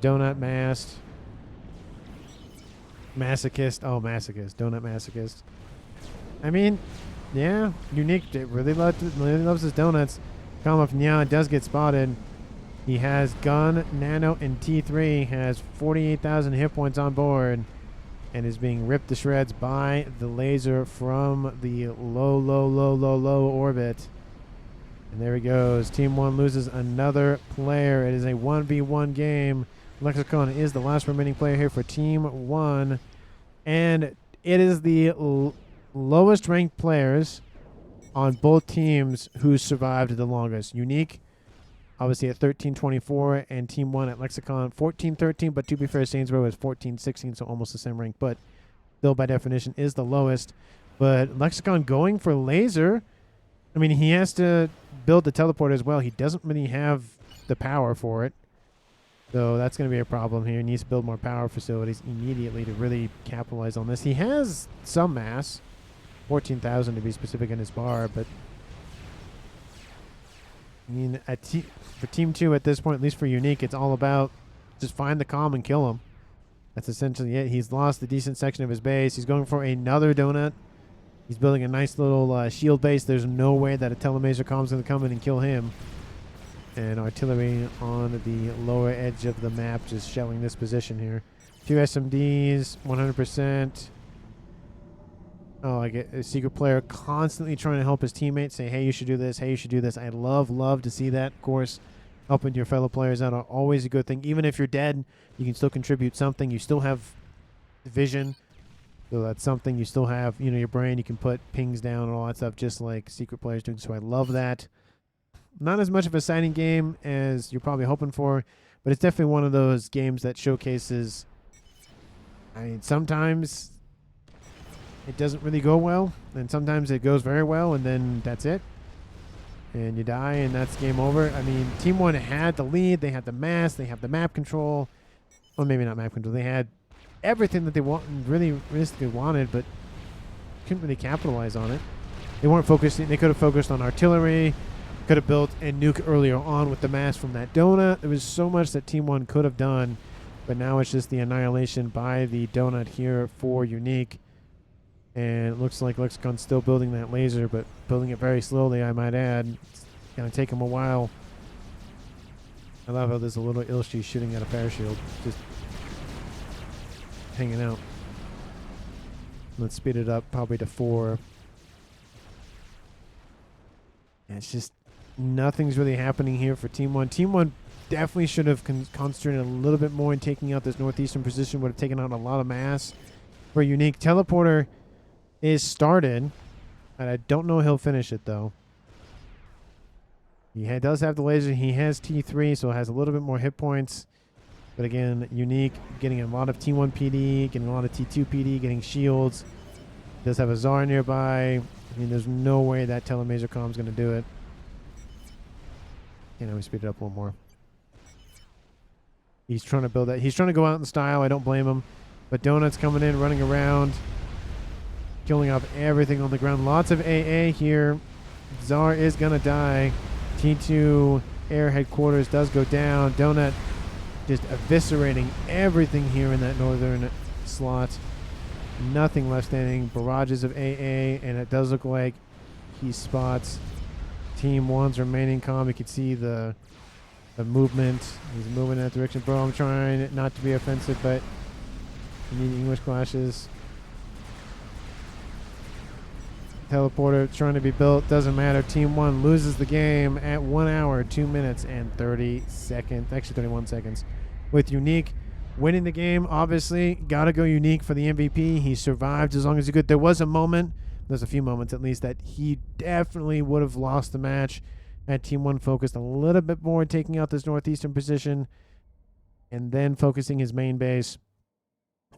Donut Mast. Masochist. Oh, Masochist. Donut Masochist. I mean, yeah. Unique really loves his donuts. Come off Nya does get spotted. He has gun, nano, and T3. Has 48,000 hit points on board. And is being ripped to shreds by the laser from the low orbit. And there he goes. Team 1 loses another player. It is a 1v1 game. Lexicon is the last remaining player here for Team 1. And it is the lowest ranked players on both teams who survived the longest. Unique, obviously at 1324, and Team 1 at Lexicon 1413, but to be fair, Sainsbury was 1416, so almost the same rank, but still by definition is the lowest. But Lexicon going for laser. I mean, he has to build the teleport as well. He doesn't really have the power for it, so that's going to be a problem here. He needs to build more power facilities immediately to really capitalize on this. He has some mass, 14,000 to be specific in his bar, but I mean, for Team 2 at this point, at least for Unique, it's all about just find the calm and kill him. That's essentially it. He's lost a decent section of his base. He's going for another donut. He's building a nice little shield base. There's no way that a telemaser comm is going to come in and kill him. And artillery on the lower edge of the map just shelling this position here. 2 SMDs, 100%. Oh, I get a secret player constantly trying to help his teammates, say, hey, you should do this, hey, you should do this. I love to see that. Of course, helping your fellow players out are always a good thing. Even if you're dead, you can still contribute something. You still have vision, so that's something. You still have, you know, your brain. You can put pings down and all that stuff, just like secret players do. So I love that. Not as much of a signing game as you're probably hoping for, but it's definitely one of those games that showcases, I mean, sometimes it doesn't really go well, and sometimes it goes very well, and then that's it. And you die, and that's game over. I mean, Team 1 had the lead. They had the mass. They have the map control. Well, maybe not map control. They had everything that they really realistically wanted, but couldn't really capitalize on it. They weren't focusing. They could have focused on artillery. Could have built a nuke earlier on with the mass from that donut. There was so much that Team 1 could have done, but now it's just the annihilation by the donut here for Unique. And it looks like Lexicon's still building that laser, but building it very slowly, I might add. It's going to take him a while. I love how there's a little Ilshi shooting at a parashield, just hanging out. Let's speed it up probably to 4. And it's just nothing's really happening here for Team 1. Team 1 definitely should have concentrated a little bit more in taking out this northeastern position. Would have taken out a lot of mass. For Unique, teleporter is started, and I don't know he'll finish it, though. He does have the laser. He has T3, so it has a little bit more hit points. But again, Unique getting a lot of T1 PD, getting a lot of T2 PD, getting shields. Does have a Tsar nearby. I mean, there's no way that telemaser comm is going to do it. You know, we speed it up a little more. He's trying to build that. He's trying to go out in style. I don't blame him. But Donut's coming in, running around, killing off everything on the ground. Lots of AA here. Tsar is going to die. T2 air headquarters does go down. Donut just eviscerating everything here in that northern slot. Nothing left standing. Barrages of AA, and it does look like he spots Team 1's remaining comm. You can see the movement. He's moving in that direction. Bro, I'm trying not to be offensive, but you need English clashes. Teleporter trying to be built. Doesn't matter. Team 1 loses the game at 1 hour, 2 minutes, and 30 seconds. Actually, 31 seconds. With Unique winning the game, obviously. Got to go Unique for the MVP. He survived as long as he could. There was a moment, there's a few moments at least, that he definitely would have lost the match had Team 1 focused a little bit more, taking out this northeastern position and then focusing his main base.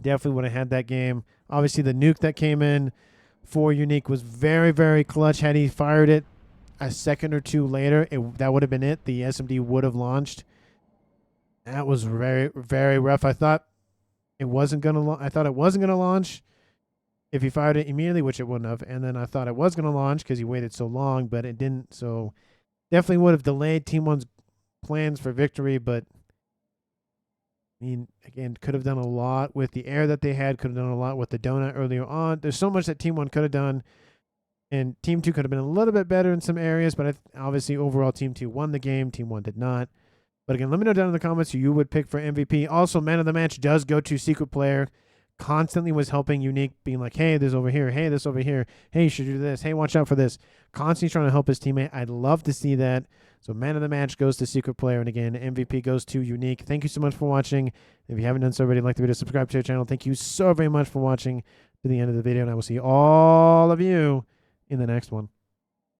Definitely would have had that game. Obviously, the nuke that came in for Unique was very, very clutch. Had he fired it a second or two later, that would have been it. The SMD would have launched. That was very, very rough. I thought it wasn't gonna launch if he fired it immediately, which it wouldn't have. And then I thought it was gonna launch because he waited so long, but it didn't. So definitely would have delayed Team 1's plans for victory. But I mean, again, could have done a lot with the air that they had. Could have done a lot with the donut earlier on. There's so much that Team 1 could have done. And Team 2 could have been a little bit better in some areas. But obviously, overall, Team 2 won the game. Team 1 did not. But again, let me know down in the comments who you would pick for MVP. Also, man of the match does go to Secret Player. Constantly was helping Unique, being like, hey, this over here. Hey, this over here. Hey, you should do this. Hey, watch out for this. Constantly trying to help his teammate. I'd love to see that. So man of the match goes to Secret Player. And again, MVP goes to Unique. Thank you so much for watching. If you haven't done so already, like the video, subscribe to our channel. Thank you so very much for watching to the end of the video. And I will see all of you in the next one.